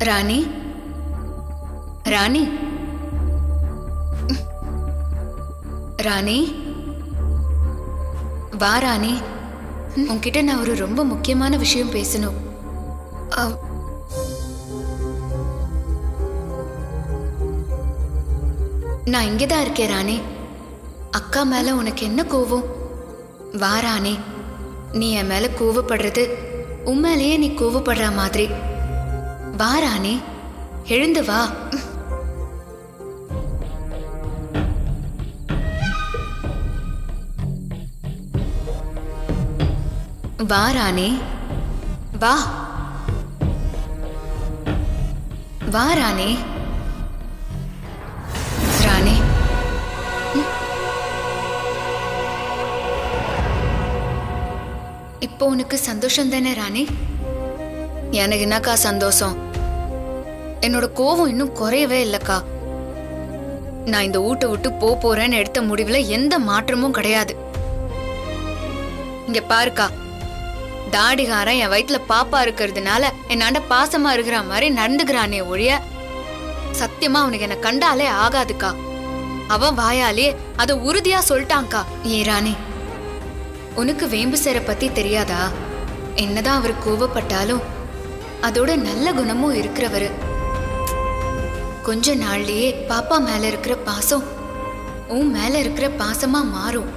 ராணி, ராணி, ராணி, வா ராணி. உன்கிட்ட நான் ஒரு ரொம்ப முக்கியமான விஷயம் பேசணும். நான் இங்கதான் இருக்கேன் ராணி. அக்கா மேல உனக்கு என்ன கோவம்? வா ராணி, நீ என் மேல கோவப்படுறது உண்மையிலேயே நீ கோவப்படுற மாதிரி. வா ராணி, எழுந்து வா. வா ராணி, வா. வா ராணி. ராணி, இப்போ உனக்கு சந்தோஷம் தானே ராணி? எனக்கு என்னக்கா சந்தோஷம்? என்னோட கோவம் இன்னும் குறையவே இல்லக்கா. நான் இந்த வீட்டை விட்டு போறேன்னு எடுத்த முடிவுல எந்த மாற்றமும் கிடையாது. இங்க பாருக்கா, தாடிகாரன் என் வயிற்றுல பாப்பா இருக்கிறதுனால என்னாண்ட பாசமா இருக்கிற மாதிரி நடந்துக்கிறானே ஒழிய சத்தியமா அவனுக்கு என்ன கண்டாலே ஆகாதுக்கா. அவன் வாயாலே அத உறுதியா சொல்லிட்டான்க்கா. ஏ ராணி, உனக்கு வேம்பு சேர பத்தி தெரியாதா? என்னதான் அவர் கோவப்பட்டாலும் அதோட நல்ல குணமும் இருக்கிறவரு. கொஞ்ச நாள்லயே பாப்பா மேல இருக்கிற பாசம் உன் மேல இருக்கிற பாசமா மாறும்.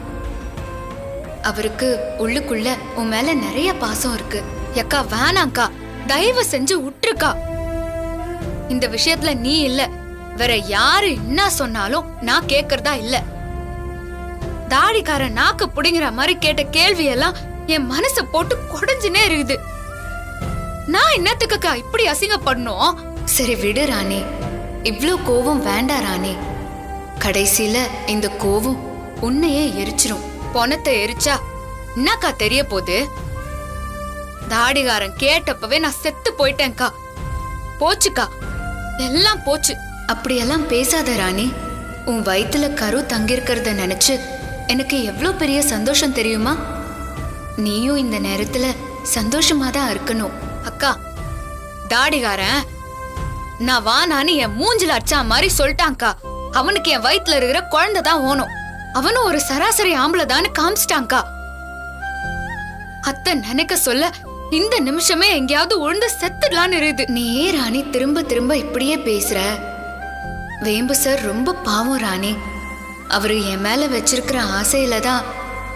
அவருக்கு உள்ளுக்குள்ள உன் மேல நிறைய பாசம் இருக்கு. எக்கா வேணாக்கா, தயவு செஞ்சு உற்றுக்கா. இந்த விஷயத்துல நீ இல்ல, வேற யாரு என்ன சொன்னாலும் நான் கேக்குறதா இல்ல. தாடிக்கார நாக்கு புடிங்கிற மாதிரி கேட்ட கேள்வி எல்லாம் என் மனச போட்டு கொடைஞ்சுனே இருக்குது. நான் என்னத்துக்கா இப்படி அசிங்கப்படணும்? சரி விடு ராணி, இவ்ளோ கோவம் வேண்டாம் ராணி. கடைசியில இந்த கோவம் உன்னையே எரிச்சிரும். பொணத்தை எரிச்சா என்னக்கா தெரிய போகுது? தாடிகாரன் கேட்டப்பவே நான் செத்து போயிட்டேன்க்கா. போச்சுக்கா, எல்லாம் போச்சு. அப்படியெல்லாம் பேசாத ராணி. உன் வயித்துல கரு தங்கியிருக்கிறத நினைச்சு எனக்கு எவ்வளவு பெரிய சந்தோஷம் தெரியுமா? நீயும் இந்த நேரத்துல சந்தோஷமா தான் இருக்கணும். அக்கா, தாடிகாரன் நான் வானான்னு என் மூஞ்சில அடிச்சா மாதிரி சொல்லிட்டான்க்கா. அவனுக்கு என் வயித்துல இருக்கிற குழந்தை தான் ஓணும். அவனும் ஒரு சராசரி ஆம்பளை தான்னு காமிச்சிட்டான்க்கா. அத்தை நினைக்க சொல்ல இந்த நிமிஷமே எங்கேயாவது உழுந்து செத்துடலான்னு இருக்குது. நீ ஏன் ராணி திரும்ப திரும்ப இப்படியே பேசுற? வேம்பு சார் ரொம்ப பாவம் ராணி. அவரு என் மேல வச்சிருக்கிற ஆசையில தான்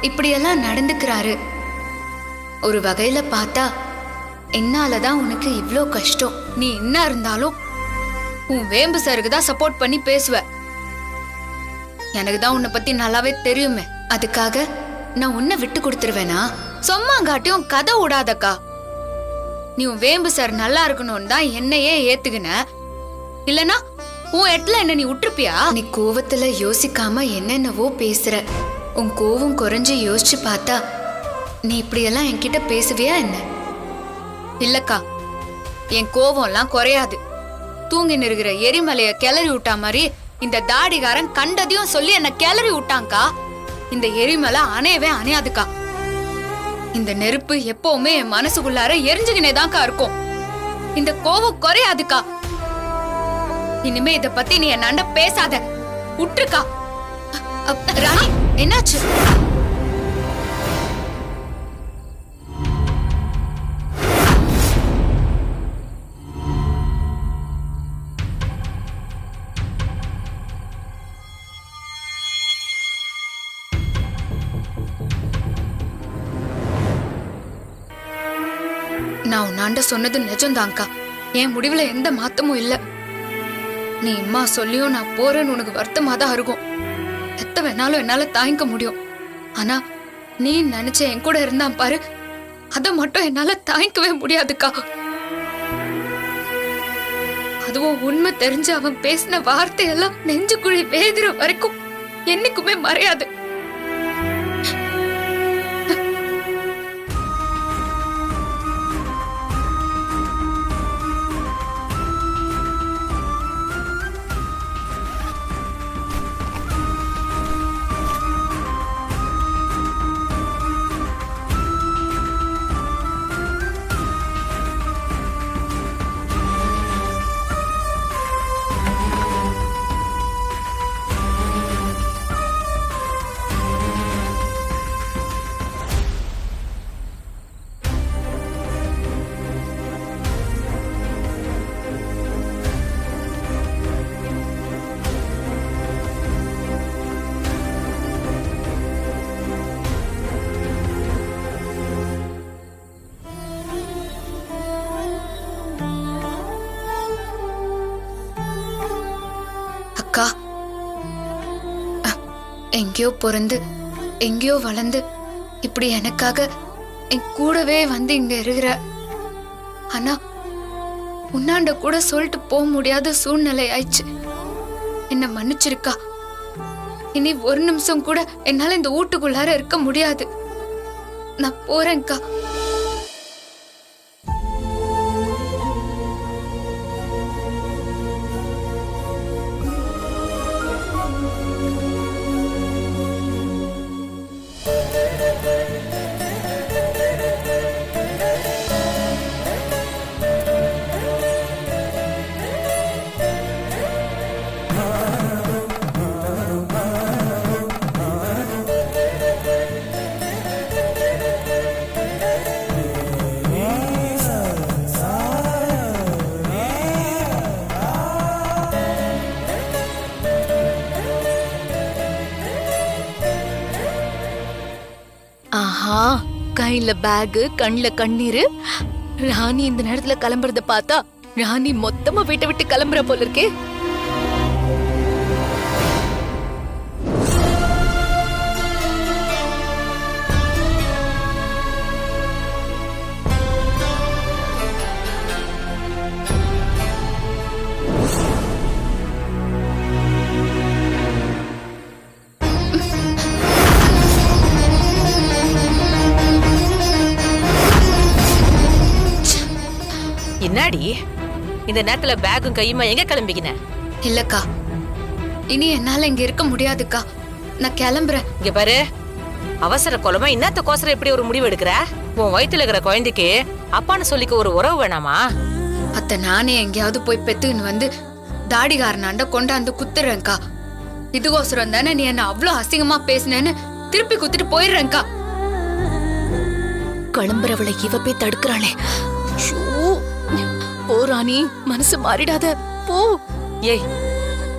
இப்படியெல்லாம் நடந்துக்கிறாரு. ஒரு வகையில பார்த்தா என்னாலதான் உனக்கு இவ்ளோ கஷ்டம். நீ என்ன இருந்தாலும் உன் வேம்பு சாருக்கு தான் சப்போர்ட் பண்ணி பேசுவ. எனக்கு தான் உன்னை பத்தி நல்லாவே தெரியுமே. அதுக்காக நான் உன்னை விட்டு கொடுத்துருவேனா? சொம்மாங்காட்டியும் கதை விடாதக்கா. நீ உன் வேம்பு சார் நல்லா இருக்கணும்னு தான் என்னையே ஏத்துக்கின. இல்லனா உன் எட்ல என்ன நீ விட்டுருப்பியா? நீ கோவத்துல யோசிக்காம என்னென்னவோ பேசுற. உன் கோவம் குறைஞ்சு யோசிச்சு பார்த்தா நீ இப்படியெல்லாம் என்கிட்ட பேசுவியா என்ன? இல்லக்கா, என் கோவம் எல்லாம் குறையாது. தூங்கி நிறுகிற எரிமலைய கிளறி விட்டா மாதிரி இந்த தாடிகாரன் கண்டதையும் சொல்லி என்ன கிளறி விட்டான்க்கா. இந்த எரிமலை அணையவே அணையாதுக்கா. இந்த நெருப்பு எப்பவுமே என் மனசுக்குள்ளார எரிஞ்சுக்கினேதான்க்கா இருக்கும். இந்த கோவம் குறையாதுக்கா. இனிமே இத பத்தி நீ என்னாண்ட பேசாத, உற்றுக்கா. ராணி, என்னாச்சு? நான் உன்னாண்ட சொன்னது நிஜம்தான்க்கா. என் முடிவுல எந்த மாத்தமும் இல்ல. நீ அம்மா சொல்லியும் நான் போறேன்னு உனக்கு வருத்தமா தான் இருக்கும். எத்த வேணாலும் என்னால தாங்கிக்க முடியும். ஆனா நீ நினைச்ச என் கூட இருந்தான் பாரு, அத மட்டும் என்னால தாங்கிக்கவே முடியாதுக்கா. அதுவும் உண்மை தெரிஞ்சு அவன் பேசின வார்த்தையெல்லாம் நெஞ்சுக்குழி வேகிற வரைக்கும் என்னைக்குமே மறையாது. எங்கேயோ பிறந்து எங்கேயோ வளர்ந்து இப்படி எனக்காக என் கூடவே வந்து இங்க இருக்கிற. ஆனா உன்னாண்ட கூட சொல்லிட்டு போக முடியாத சூழ்நிலை ஆயிடுச்சு. என்ன மன்னிச்சிருக்கா. இனி ஒரு நிமிஷம் கூட என்னால இந்த வீட்டுக்குள்ளார இருக்க முடியாது. நான் போறேன்க்கா. ஆஹா, கையில பேக், கண்ணுல கண்ணீரு. ராணி இந்த நேரத்துல கிளம்புறத பார்த்தா ராணி மொத்தமா வீட்டை விட்டு கிளம்புற போல இருக்கே. என்னடி இந்த நேரத்துல பேக்கும் கையுமா எங்க கிளம்பிக்கின? இல்லக்கா, இனி என்னால இங்க இருக்க முடியாதுக்கா. நான் கிளம்புறேன். இங்க பாரு, அவசர கொலமா இன்னத்த கோசரம் எப்படி ஒரு முடிவு எடுக்கிற? உன் வயித்துல இருக்கிற குழந்தைக்கு அப்பான்னு சொல்லிக்க ஒரு உறவு வேணாமா? அத்த நானே எங்கேயாவது போய் பெத்துன்னு வந்து தாடிகாரனாண்ட கொண்டாந்து குத்துறேன்க்கா. இதுக்கோசரம் தானே நீ என்ன அவ்வளவு அசிங்கமா பேசினேன்னு திருப்பி குத்துட்டு போயிடுறேன்க்கா. கிளம்புறவளை இவ போய் தடுக்கிறாளே. போ ராணி, மனசு மாறிடாத, போ. ஏய்,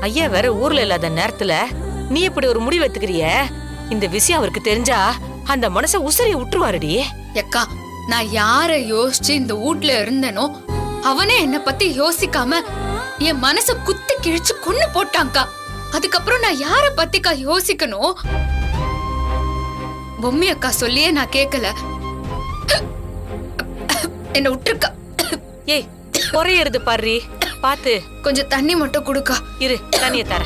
ஐயா வேற ஊர்ல இல்லாத நேரத்துல நீ இப்படி ஒரு முடிவு எடுத்துக்கிறிய? இந்த விஷயம் அவருக்கு தெரிஞ்சா அந்த மனசை உசரிய விட்டுருவாருடி. எக்கா, நான் யார யோசிச்சு இந்த வீட்ல இருந்தேனோ அவனே என்ன பத்தி யோசிக்காம என் மனச குத்தி கிழிச்சு கொன்னு போட்டான்க்கா. அதுக்கப்புறம் நான் யார பத்திக்கா யோசிக்கணும்? பொம்மி அக்கா சொல்லியே நான் கேட்கல. என்ன விட்டுருக்கா. ஏய், குறையறது பாரு, பாத்து. கொஞ்சம் தண்ணி மட்டும் குடுக்கா. இரு, தண்ணிய தர.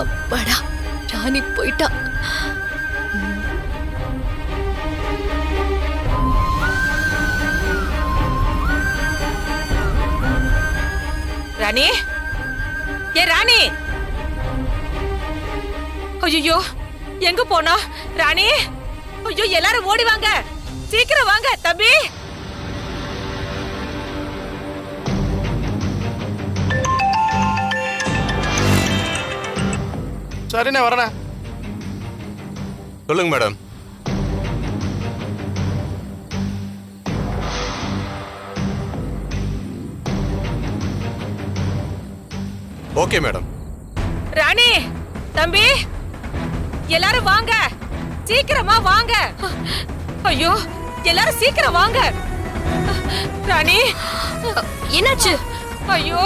அப்பாடா, ராணி போயிட்டா. ராணி, ஏ ராணி, ஐயோ எங்க போனா ராணி? ஐயோ, எல்லாரும் ஓடி வாங்க, சீக்கிரம் வாங்க தம்பி. சரிண்ணே, வரண்ணே. சொல்லுங்க மேடம். Okay madam. ராணி, தம்பி, எல்லாரும் வாங்க, சீக்கிரமா வாங்க. ஐயோ, எல்லாரும் சீக்கிரம் வாங்க. ராணி, என்னாச்சு? ஐயோ,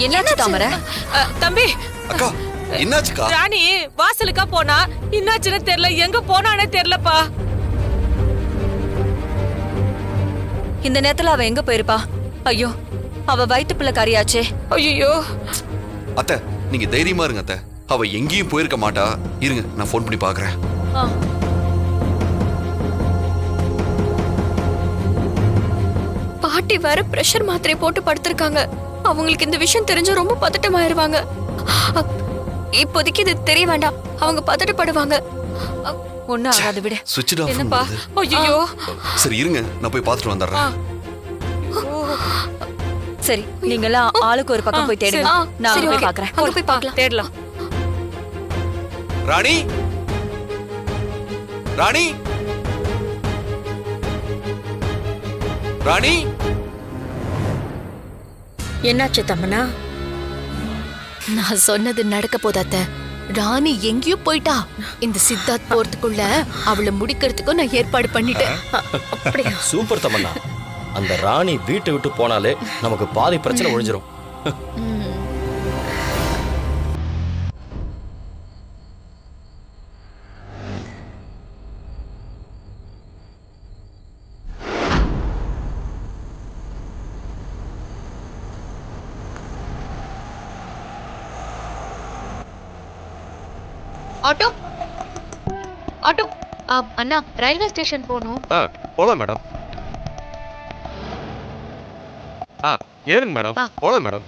என்னாச்சு தாமரை? தம்பி, அக்கா, என்னாச்சுக்கா? ராணி வாசலுக்கா போனா, என்னாச்சுன்னு தெரியல, எங்க போனானே தெரியலப்பா. இந்த நேரத்துல அவ எங்க போயிருப்பா? ஐயோ, அவ வயிற்று பிள்ளை கறியாச்சே. ஐயோ, அத்தை, நீங்க தைரியமா இருங்க அத்தை. அவ எங்கேயும் போயிருக்க மாட்டா. இருங்க, நான் ஃபோன் பண்ணி பாக்குறேன். பாட்டி வேற பிரஷர் மாத்திரை போட்டு படுத்திருக்காங்க. அவங்களுக்கு இந்த விஷயம் தெரிஞ்சா ரொம்ப பதட்டமாயிருவாங்க. இப்போதைக்கு இது தெரிய வேண்டாம், அவங்க பதட்டப்படுவாங்க. ஒண்ணும் ஆகாது, விடு. சுவிட்ச் ஆஃப் என்னப்பா? ஐயோ, சரி இருங்க, நான் போய் பார்த்துட்டு வந்துடுறேன். சரி, நீங்க எல்லாம் ஆளுக்கு ஒரு பக்கம் போய் தேடுங்க. நான் போய் பாக்குறேன். அங்க போய் பார்க்கலாம். தேடலாம். ராணி, ராணி, ராணி. என்னாச்சு தம்மனா? நான் சொன்னது நடக்க போதாத்த. ராணி எங்கேயோ போயிட்டா. இந்த சித்தார்த் போறதுக்குள்ள அவளை முடிக்கிறதுக்கும் நான் ஏற்பாடு பண்ணிட்டேன். அப்படியா? சூப்பர் தமன்னா. அந்த ராணி வீட்டை விட்டு போனாலே நமக்கு பாதி பிரச்சனை ஒழிஞ்சிரும். ஆட்டோ ஆட்டோ அண்ணா ரயில்வே ஸ்டேஷன் போகணும். போலாம் மேடம். ஏறுங்க மேடம். போலாம் மேடம்.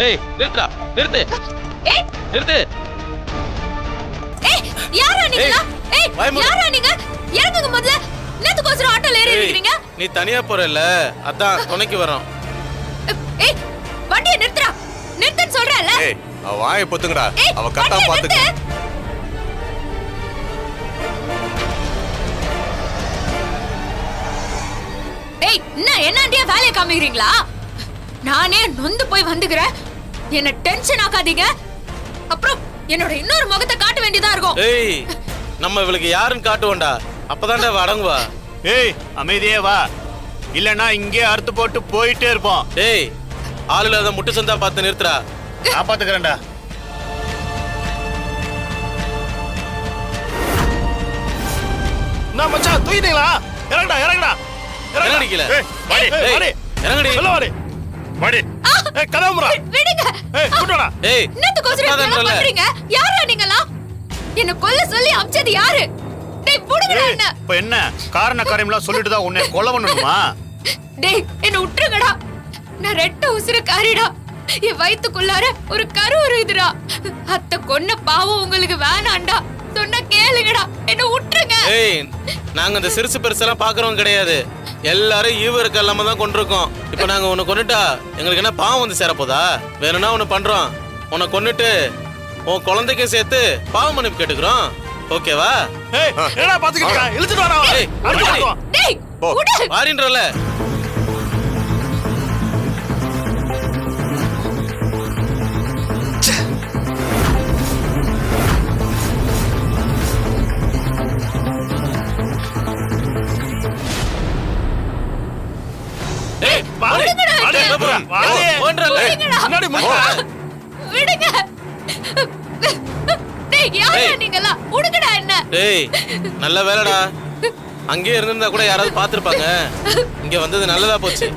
ஏய் நிறுத்துடா, நிறுத்து நிறுத்து. ஏய் யாரா நீங்களா? ஏய் பயமுறு. யாரா நீங்க? இறங்குங்க முதல்ல. நேத்துக்கோசரம் ஆட்டோல ஏறி இருக்கீங்க. நீ தனியா போறல்ல, அதான் துணைக்கு வரோம். ஏய் வண்டியை நிறுத்துடா. நிறுத்துன்னு சொல்றேன்ல. ஏய் அவ வாயை பொத்துங்கடா. ஏய், அவ கரெக்டா வண்டியை பாத்துக்க. நிறுத்து. ஏய் என்னண்டியா வேலையை காமிக்கிறீங்களா? நானே நொந்து போய் வந்துக்கிறேன். என்ன டென்ஷன் ஆக்காதீங்க. அப்புறம் என்னோட இன்னொரு முகத்தை காட்ட வேண்டியதா இருக்கும். ஏய் நம்ம இவளுக்கு யாருன்னு காட்டுவோம்டா, அப்பதான்டா அவ அடங்குவா. ஏய் அமைதியே வா, இல்லனா இங்கே அறுத்து போட்டு போயிட்டே இருப்போம். ஏய் ஆள் இல்லாத முட்டு சந்தா பார்த்து நிறுத்துடா. நான் பாத்துக்கிறேன்டா. நான் மச்சான் தூக்கிட்டீங்களா? இறங்கடா இறங்கடா இறங்கடி கீழே. ஏய் வாடி ஏய், வாடி இறங்கடி. சொல்ல வாடி வாடி. ஏய் கதவுறா. விடுங்க. ஏய் கூட்டடா. ஏய் என்னத்துக்கோசரம் இப்படி எல்லாம் பண்றீங்க? யாரா நீங்களா? என்ன கொல்ல சொல்லி அமிச்சது யாரு? டேய் புடுங்கடா ஏய் என்ன. இப்ப என்ன காரண காரியம்லாம் சொல்லிட்டு தான் உன்னை கொலை பண்ணணுமா? டேய் என்ன விட்டுருங்கடா. நான் ரெட்ட உசுரக்காரிடா. என் வயித்துக்குள்ளார ஒரு கரு இருக்குதுடா. அத்தை கொன்ன பாவம் உங்களுக்கு வேணாண்டா. சொன்னா கேளுங்கடா. என்ன விட்டுருங்க. ஏய் நாங்க இந்த சிறுசு பெருசெல்லாம் பாக்குறோம் கிடையாது. எல்லாரும் ஈவருக்கு இல்லாம தான் கொண்டிருக்கோம். இப்ப நாங்க உன்னை கொண்டுட்டா எங்களுக்கு என்ன பாவம் வந்து சேரப்போதா? வேணும்னா ஒண்ணு பண்றோம், உன்னை கொன்னுட்டு உன் குழந்தைக்கே சேர்த்து பாவம் மன்னிப்பு கேட்டுக்கிறோம். ஓகேவா? ஏய் என்னடா பாத்துக்கிட்டு இழுத்துட்டு வரா. ஏய், அறுத்து வாடி. போடுவோம். டேய் விடு. வாரின்றல. ஏய் வாடி. வாடி. வாடி. ஓன்றல. முன்னாடி முன்னாடி. விடுங்க. டேய் யாரா ஏய். நீங்களா? விடுங்கடா என்ன. டேய் நல்ல வேலைடா. அங்கேயே இருந்திருந்தா கூட யாராவது பாத்துருப்பாங்க. இங்க வந்தது நல்லதா போச்சு.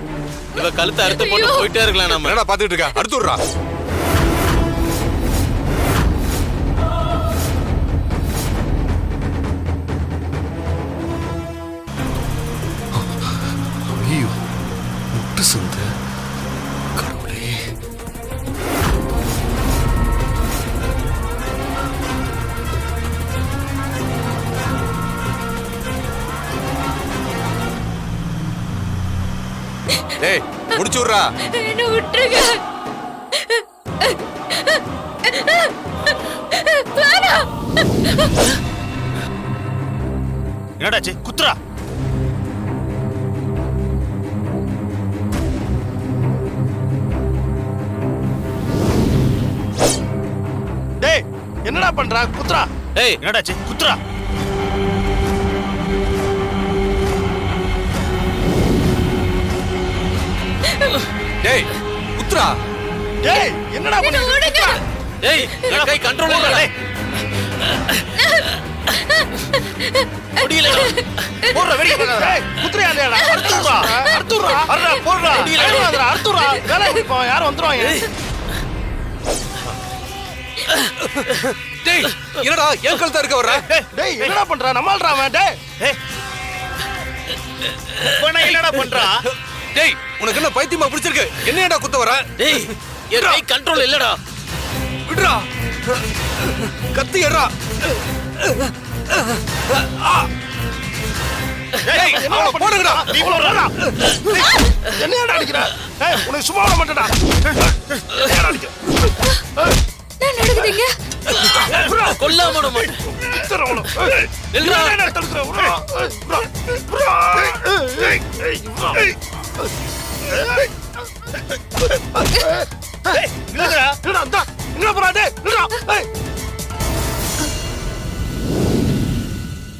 இவ கழுத்தை அறுத்து போட்டு போயிட்டே இருக்கலாம் நம்ம. என்னடா பாத்துக்கிட்டு இருக்க? அடுத்து விடுறா. ஐயோ முட்டு சந்து. கடவுளே. ஏய் முடிச்சு விடுறா. என்ன விட்டுருங்க. வேணாம். என்னடாச்சு குத்துறா. டேய் என்னடா பண்றா? குத்துறா. ஏய் என்னடாச்சு குத்துறா. டேய் குத்துறா. டேய் என்னடா என்ன பண்ணி? விடுங்க. ஏய் என் கை கண்ட்ரோல் இல்லடா. முடியல. போடுற வெடி பண்ணாத. ஏய் குத்துறியா இல்லையாடா? அறுத்துறா. அறுத்துறா. அறடா போடுறா. அறுத்துறா. அறுத்துறா. வேலை இப்போ யாரும் வந்துருவாங்க. டேய் என்னடா ஏன் கழுத்தா இருக்க வர்ற? டேய் என்னடா பண்றா? நம்மால்றா அவன். டேய் ஏய் இப்ப என்னடா பண்றா? டேய் உனக்கு என்ன பைத்தியமா பிடிச்சிருக்கு? என்னடா குத்த வர? டேய் என் கை கண்ட்ரோல் இல்லடா. விடுறா. கத்தி ஏறா. டேய் என்னடா போடுங்கடா. நீ போடுறா. என்னடா அடிக்குற? ஏய் உன்னை சும்மா விட மாட்டேடா. என்னடா அடிக்குற? விட மாட்டேன். நில்றா.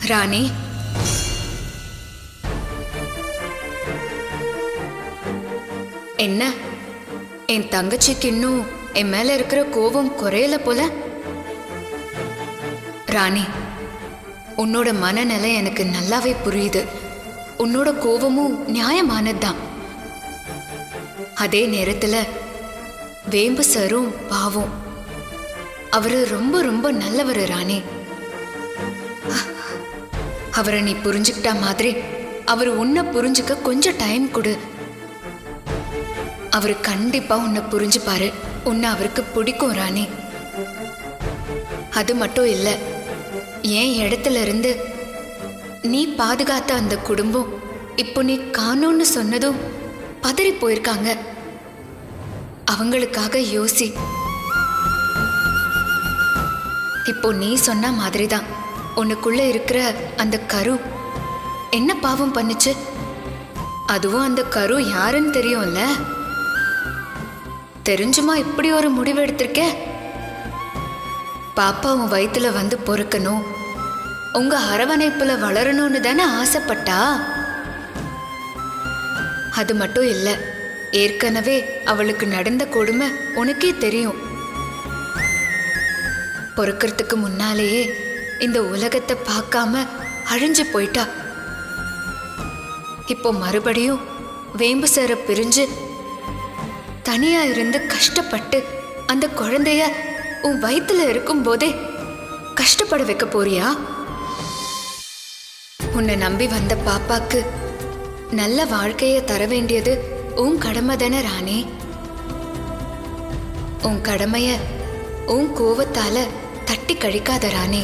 ராணி, என்ன என் தங்கச்சிக்கு இன்னும் என் மேல இருக்கிற கோபம் குறையல போல? ராணி, உன்னோட மனநிலை எனக்கு நல்லாவே புரியுது. உன்னோட கோபமும் நியாயமானதுதான். அதே நேரத்துல வேம்பு சாரும் பாவம், அவரு ரொம்ப ரொம்ப நல்லவர் ராணி. அவரை நீ புரிஞ்சுக்கிட்ட மாதிரி அவர் உன்னை புரிஞ்சுக்க கொஞ்சம் டைம் கொடு. அவரு கண்டிப்பா உன்னை புரிஞ்சுப்பாரு. உன்னை அவருக்கு பிடிக்கும் ராணி. அது மட்டும் இல்ல, என் இடத்துல இருந்து நீ பாதுகாத்த அந்த குடும்பம் இப்போ நீ காணோன்னு சொன்னதும் பதறி போயிருக்காங்க. அவங்களுக்காக யோசி. இப்போ நீ சொன்ன மாதிரிதான் உனக்குள்ள இருக்கிற அந்த கரு என்ன பாவம் பண்ணுச்சு? அதுவும் அந்த கரு யாருன்னு தெரியும்ல? தெரிஞ்சுமா இப்படி ஒரு முடிவு எடுத்திருக்க? பாப்பா உன் வயித்துல வந்து பொறுக்கணும், உங்க அரவணைப்புல வளரணும்னு தானே ஆசைப்பட்டா? அது மட்டும் இல்ல, ஏற்கனவே அவளுக்கு நடந்த கொடுமை உனக்கே தெரியும். பொறுக்கிறதுக்கு முன்னாலேயே இந்த உலகத்தை பார்க்காம அழிஞ்சு போயிட்டா. இப்போ மறுபடியும் வேம்பு சேர பிரிஞ்சு தனியா இருந்து கஷ்டப்பட்டு அந்த குழந்தைய உன் வயித்துல இருக்கும் போதே கஷ்டப்பட வைக்க போறியா? உன்னை நம்பி வந்த பாப்பாக்கு நல்ல வாழ்க்கைய தர வேண்டியது உன் கடமை தானே ராணி. உன் கடமைய உன் கோவத்தால தட்டி கழிக்காத ராணி.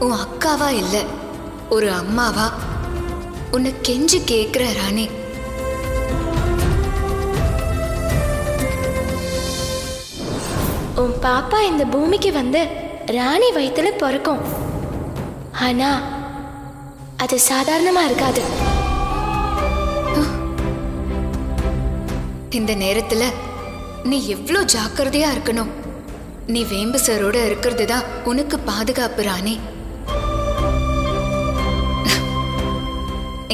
உன் அக்காவா இல்ல, ஒரு அம்மாவா உன்னை கெஞ்சி கேக்குற ராணி. உன் பாப்பா இந்த பூமிக்கு வந்து ராணி வயித்துல பிறக்கும். ஆனா அது சாதாரணமா இருக்காது. இந்த நேரத்துல நீ எவ்வளோ ஜாக்கிரதையா இருக்கணும். நீ வேம்பு சரோட இருக்கிறது தான் உனக்கு பாதுகாப்பு ராணி.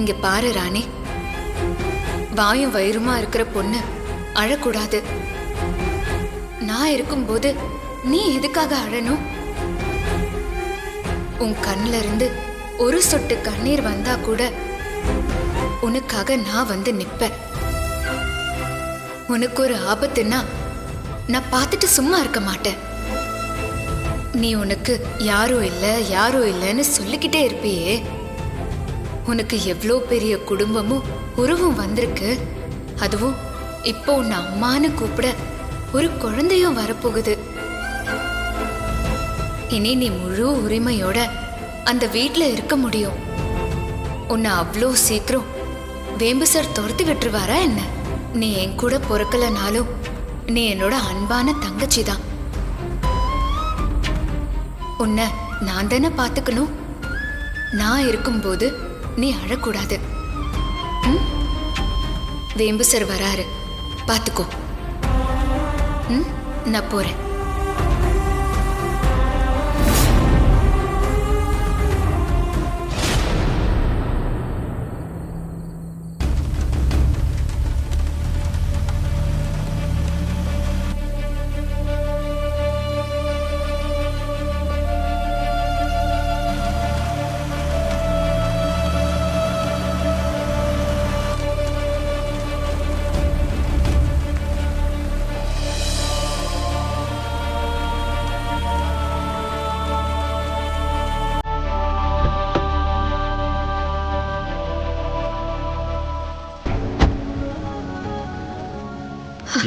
இங்க பாரு ராணி, வாயும் வயிறுமா இருக்கிற பொண்ணு அழக்கூடாது. நான் இருக்கும்போது நீ எதுக்காக அழணும்? உன் கண்ணுல இருந்து ஒரு சொட்டு கண்ணீர் வந்தா கூட உனக்காக நான் வந்து நிப்பேன். உனக்கு ஒரு ஆபத்துன்னா நான் பார்த்துட்டு சும்மா இருக்க மாட்டேன். நீ உனக்கு யாரோ இல்லைன்னு சொல்லிக்கிட்டே இருப்பியே. உனக்கு எவ்வளோ பெரிய குடும்பமும் உறவும் வந்திருக்கு. அதுவும் இப்போ உன்னை அம்மான்னு கூப்பிட ஒரு குழந்தையும் வரப்போகுது. இனி நீ முழு உரிமையோட அந்த வீட்டுல இருக்க முடியும். உன்னை அவ்வளோ சீக்கிரம் வேம்பு சார் துரத்தி விட்டுருவாரா என்ன? நீ என் கூட பொறுக்கலனாலும் நீ என்னோட அன்பான தங்கச்சி தான். உன்னை நான் தானே பார்த்துக்கணும். நான் இருக்கும்போது நீ அழக்கூடாது. வேம்பு சார் வராரு, பார்த்துக்கோ. நான் போறேன்.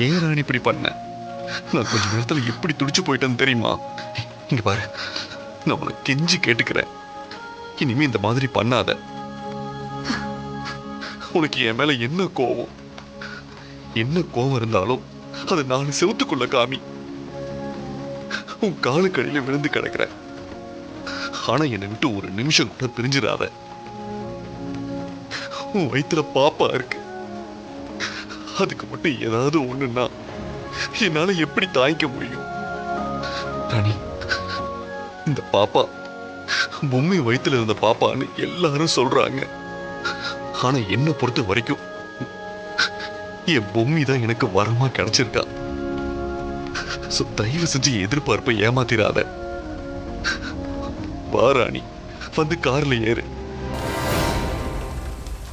ஏன் ராணி இப்படி பண்ண? நான் கொஞ்ச நேரத்துல எப்படி துடிச்சு போயிட்டேன்னு தெரியுமா? இங்க பாரு, நான் உனக்கு கெஞ்சி கேட்டுக்கிறேன், இனிமே இந்த மாதிரி பண்ணாத. உனக்கு என் மேல என்ன கோவம் இருந்தாலும் அது நான் செவுத்துக்குள்ள காமி. உன் காலுக்கடியில விழுந்து கிடக்குறேன். ஆனா என்னை விட்டு ஒரு நிமிஷம் கூட பிரிஞ்சிடாத. உன் வயித்துல பாப்பா இருக்கு, அதுக்கு மட்டும் ஏதாவது ஒண்ணுன்னா என்னால எப்படி தாங்கிக்க முடியும்? ராணி, இந்த பாப்பா பொம்மை வயித்துல இருந்த பாப்பான்னு எல்லாரும் சொல்றாங்க. ஆனா என்ன பொறுத்த வரைக்கும் என் பொம்மி தான் எனக்கு வரமா கிடைச்சிருக்கா. தயவு செஞ்சு எதிர்பார்ப்பை ஏமாத்திராத. வா ராணி, வந்து கார்ல ஏறு.